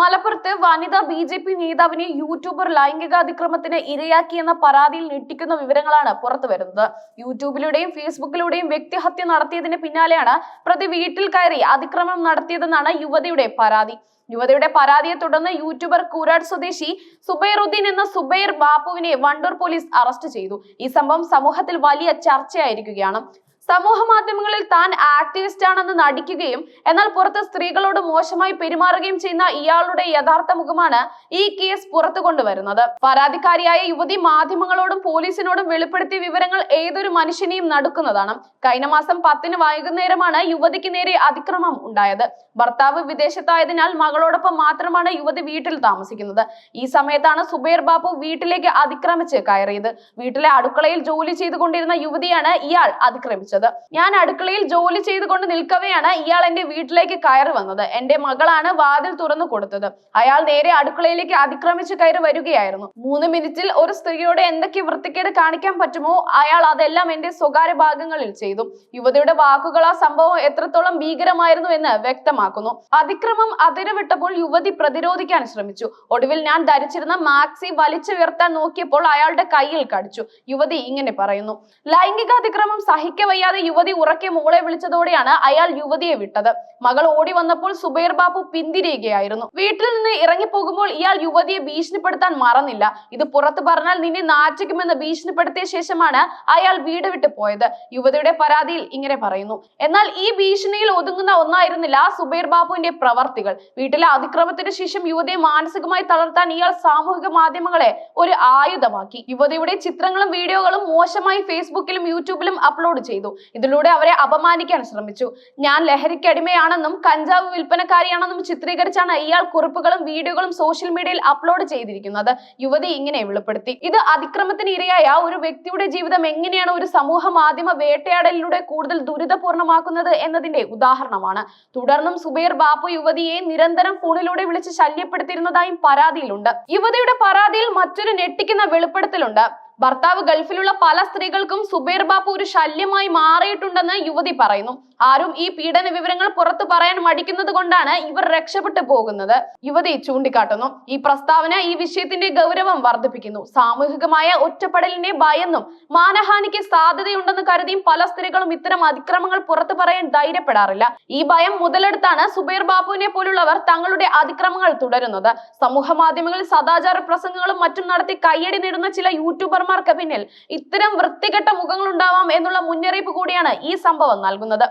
മലപ്പുറത്ത് വനിതാ ബി.ജെ.പി. നേതാവിനെ യൂട്യൂബർ ലൈംഗികാതിക്രമത്തിന് ഇരയാക്കിയെന്ന പരാതിയിൽ ഞെട്ടിക്കുന്ന വിവരങ്ങളാണ് പുറത്തുവരുന്നത്. യൂട്യൂബിലൂടെയും ഫേസ്ബുക്കിലൂടെയും വ്യക്തിഹത്യ നടത്തിയതിന് പിന്നാലെയാണ് പ്രതി വീട്ടിൽ കയറി അതിക്രമം നടത്തിയതെന്നാണ് യുവതിയുടെ പരാതി. യുവതിയുടെ പരാതിയെ തുടർന്ന് യൂട്യൂബർ കൂരാട് സ്വദേശി സുബൈറുദ്ദീൻ എന്ന സുബൈർ ബാപ്പുവിനെ വണ്ടൂർ പോലീസ് അറസ്റ്റ് ചെയ്തു. ഈ സംഭവം സമൂഹത്തിൽ വലിയ ചർച്ചയായിരിക്കുകയാണ്. സമൂഹ മാധ്യമങ്ങളിൽ താൻ ആക്ടിവിസ്റ്റ് ആണെന്ന് നടിക്കുകയും എന്നാൽ പുറത്ത് സ്ത്രീകളോട് മോശമായി പെരുമാറുകയും ചെയ്യുന്ന ഇയാളുടെ യഥാർത്ഥ മുഖമാണ് ഈ കേസ് പുറത്തു കൊണ്ടുവരുന്നത്. പരാതിക്കാരിയായ യുവതി മാധ്യമങ്ങളോടും പോലീസിനോടും വെളിപ്പെടുത്തിയ വിവരങ്ങൾ ഏതൊരു മനുഷ്യനെയും നടുക്കുന്നതാണ്. കഴിഞ്ഞ മാസം 10-ന് വൈകുന്നേരമാണ് യുവതിക്ക് നേരെ അതിക്രമം ഉണ്ടായത്. ഭർത്താവ് വിദേശത്തായതിനാൽ മകളോടൊപ്പം മാത്രമാണ് യുവതി വീട്ടിൽ താമസിക്കുന്നത്. ഈ സമയത്താണ് സുബൈർ ബാപ്പു വീട്ടിലേക്ക് അതിക്രമിച്ച് കയറിയത്. വീട്ടിലെ അടുക്കളയിൽ ജോലി ചെയ്തുകൊണ്ടിരുന്ന യുവതിയാണ് ഇയാൾ അതിക്രമിച്ചത്. ഞാൻ അടുക്കളയിൽ ജോലി ചെയ്തുകൊണ്ട് നിൽക്കവെയാണ് ഇയാൾ എന്റെ വീട്ടിലേക്ക് കയറി വന്നത്. എന്റെ മകളാണ് വാതിൽ തുറന്നു കൊടുത്തത്. അയാൾ നേരെ അടുക്കളയിലേക്ക് അതിക്രമിച്ച് കയറി വരികയായിരുന്നു. 3 മിനിറ്റിൽ ഒരു സ്ത്രീയോട് എന്തൊക്കെ വൃത്തികേട് കാണിക്കാൻ പറ്റുമോ അയാൾ അതെല്ലാം എന്റെ സ്വകാര്യ ഭാഗങ്ങളിൽ ചെയ്തു. യുവതിയുടെ വാക്കുകൾ ആ സംഭവം എത്രത്തോളം ഭീകരമായിരുന്നു എന്ന് വ്യക്തമാക്കുന്നു. അതിക്രമം അതിരുവിട്ടപ്പോൾ യുവതി പ്രതിരോധിക്കാൻ ശ്രമിച്ചു. ഒടുവിൽ ഞാൻ ധരിച്ചിരുന്ന മാക്സി വലിച്ചുയർത്താൻ നോക്കിയപ്പോൾ അയാളുടെ കയ്യിൽ കടിച്ചു. യുവതി ഇങ്ങനെ പറയുന്നു. ലൈംഗികാതിക്രമം സഹിക്കവയ്യാതെ യുവതി ഉറക്കെ മോളെ വിളിച്ചതോടെയാണ് അയാൾ യുവതിയെ വിട്ടത്. മകൾ ഓടി വന്നപ്പോൾ സുബൈർ ബാപ്പു പിന്തിരിയുകയായിരുന്നു. വീട്ടിൽ നിന്ന് ഇറങ്ങിപ്പോകുമ്പോൾ ഇയാൾ യുവതിയെ ഭീഷണിപ്പെടുത്താൻ മറന്നില്ല. ഇത് പുറത്തു പറഞ്ഞാൽ നിന്നെ നാറ്റിക്കുമെന്ന് ഭീഷണിപ്പെടുത്തിയ ശേഷമാണ് അയാൾ വീട് വിട്ടു പോയത്. യുവതിയുടെ പരാതിയിൽ ഇങ്ങനെ പറയുന്നു. എന്നാൽ ഈ ഭീഷണിയിൽ ഒതുങ്ങുന്ന ഒന്നായിരുന്നില്ല സുബൈർ ബാപ്പുവിന്റെ പ്രവർത്തികൾ. വീട്ടിലെ അതിക്രമത്തിന് ശേഷം യുവതിയെ മാനസികമായി തളർത്താൻ ഇയാൾ സാമൂഹിക മാധ്യമങ്ങളെ ഒരു ആയുധമാക്കി. യുവതിയുടെ ചിത്രങ്ങളും വീഡിയോകളും മോശമായി ഫേസ്ബുക്കിലും യൂട്യൂബിലും അപ്ലോഡ് ചെയ്തു. ഇതിലൂടെ അവരെ അപമാനിക്കാൻ ശ്രമിച്ചു. ഞാൻ ലഹരിക്കടിമയാണെന്നും കഞ്ചാവ് വിൽപ്പനക്കാരിയാണെന്നും ചിത്രീകരിച്ചാണ് ഇയാൾ കുറിപ്പുകളും വീഡിയോകളും സോഷ്യൽ മീഡിയയിൽ അപ്ലോഡ് ചെയ്തിരിക്കുന്നത്. യുവതി ഇങ്ങനെ വെളിപ്പെടുത്തി. ഇത് അതിക്രമത്തിന് ഇരയായ ഒരു വ്യക്തിയുടെ ജീവിതം എങ്ങനെയാണ് ഒരു സമൂഹ മാധ്യമ വേട്ടയാടലിലൂടെ കൂടുതൽ ദുരിതപൂർണമാക്കുന്നത് എന്നതിന്റെ ഉദാഹരണമാണ്. തുടർന്നും സുബൈർ ബാപ്പു യുവതിയെ നിരന്തരം ഫോണിലൂടെ വിളിച്ച് ശല്യപ്പെടുത്തിയിരുന്നതായും പരാതിയിലുണ്ട്. യുവതിയുടെ പരാതിയിൽ മറ്റൊരു ഞെട്ടിക്കുന്ന വെളിപ്പെടുത്തലുണ്ട്. ഭർത്താവ് ഗൾഫിലുള്ള പല സ്ത്രീകൾക്കും സുബൈർ ബാപ്പു ഒരു ശല്യമായി മാറിയിട്ടുണ്ടെന്ന് യുവതി പറയുന്നു. ആരും ഈ പീഡന വിവരങ്ങൾ പുറത്തു പറയാൻ മടിക്കുന്നത് കൊണ്ടാണ് ഇവർ രക്ഷപ്പെട്ടു പോകുന്നത് യുവതി ചൂണ്ടിക്കാട്ടുന്നു. ഈ പ്രസ്താവന ഈ വിഷയത്തിന്റെ ഗൗരവം വർദ്ധിപ്പിക്കുന്നു. സാമൂഹികമായ ഒറ്റപ്പെടലിനെ ഭയന്നും മാനഹാനിക്ക് സാധ്യതയുണ്ടെന്ന് കരുതിയും പല സ്ത്രീകളും ഇത്തരം അതിക്രമങ്ങൾ പുറത്തു പറയാൻ ധൈര്യപ്പെടാറില്ല. ഈ ഭയം മുതലെടുത്താണ് സുബൈർ ബാപ്പുവിനെ പോലുള്ളവർ തങ്ങളുടെ അതിക്രമങ്ങൾ തുടരുന്നത്. സമൂഹ മാധ്യമങ്ങളിൽ സദാചാര പ്രസംഗങ്ങളും മറ്റും നടത്തി കയ്യടി നേടുന്ന ചില യൂട്യൂബർമാർക്ക് പിന്നിൽ ഇത്തരം വൃത്തികെട്ട മുഖങ്ങൾ ഉണ്ടാവാം എന്നുള്ള മുന്നറിയിപ്പ് കൂടിയാണ് ഈ സംഭവം നൽകുന്നത്.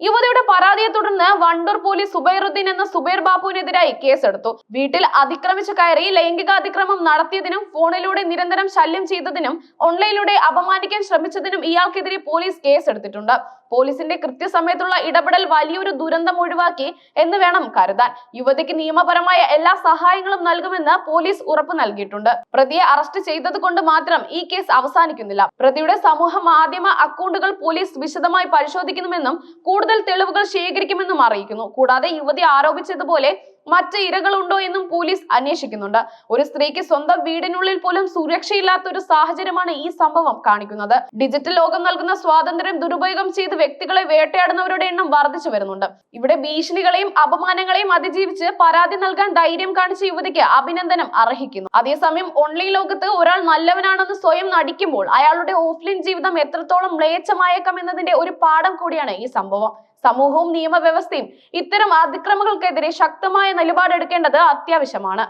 യുവതിയുടെ പരാതിയെ തുടർന്ന് വണ്ടൂർ പോലീസ് സുബൈറുദ്ദീൻ എന്ന സുബൈർ ബാപ്പുവിനെതിരായി കേസെടുത്തു. വീട്ടിൽ അതിക്രമിച്ചു കയറി ലൈംഗികാതിക്രമം നടത്തിയതിനും ഫോണിലൂടെ നിരന്തരം ശല്യം ചെയ്തതിനും ഓൺലൈനിലൂടെ അപമാനിക്കാൻ ശ്രമിച്ചതിനും ഇയാൾക്കെതിരെ പോലീസ് കേസെടുത്തിട്ടുണ്ട്. പോലീസിന്റെ കൃത്യസമയത്തുള്ള ഇടപെടൽ വലിയൊരു ദുരന്തം ഒഴിവാക്കി എന്ന് വേണം കരുതാൻ. യുവതിക്ക് നിയമപരമായ എല്ലാ സഹായങ്ങളും നൽകുമെന്ന് പോലീസ് ഉറപ്പ് നൽകിയിട്ടുണ്ട്. പ്രതിയെ അറസ്റ്റ് ചെയ്തത് കൊണ്ട് മാത്രം ഈ കേസ് അവസാനിക്കുന്നില്ല. പ്രതിയുടെ സമൂഹ മാധ്യമ അക്കൗണ്ടുകൾ പോലീസ് വിശദമായി പരിശോധിക്കുമെന്നും കൂടുതൽ തെളിവുകൾ ശേഖരിക്കുമെന്നും അറിയിക്കുന്നു. കൂടാതെ യുവതി ആരോപിച്ചതുപോലെ മറ്റ് ഇരകളുണ്ടോ എന്നും പോലീസ് അന്വേഷിക്കുന്നുണ്ട്. ഒരു സ്ത്രീക്ക് സ്വന്തം വീടിനുള്ളിൽ പോലും സുരക്ഷയില്ലാത്ത ഒരു സാഹചര്യമാണ് ഈ സംഭവം കാണിക്കുന്നത്. ഡിജിറ്റൽ ലോകം നൽകുന്ന സ്വാതന്ത്ര്യം ദുരുപയോഗം ചെയ്ത് വ്യക്തികളെ വേട്ടയാടുന്നവരുടെ എണ്ണം വർദ്ധിച്ചു വരുന്നുണ്ട്. ഇവിടെ ഭീഷണികളെയും അപമാനങ്ങളെയും അതിജീവിച്ച് പരാതി നൽകാൻ ധൈര്യം കാണിച്ച യുവതിക്ക് അഭിനന്ദനം അർഹിക്കുന്നു. അതേസമയം ഓൺലൈൻ ലോകത്ത് ഒരാൾ നല്ലവനാണെന്ന് സ്വയം നടിക്കുമ്പോൾ അയാളുടെ ഓഫ്ലൈൻ ജീവിതം എത്രത്തോളം മ്ലേച്ഛമായേക്കാം എന്നതിന്റെ ഒരു പാഠം കൂടിയാണ് ഈ സംഭവം. സമൂഹവും നിയമവ്യവസ്ഥയും ഇത്തരം അതിക്രമങ്ങൾക്കെതിരെ ശക്തമായ നിലപാടെടുക്കേണ്ടത് അത്യാവശ്യമാണ്.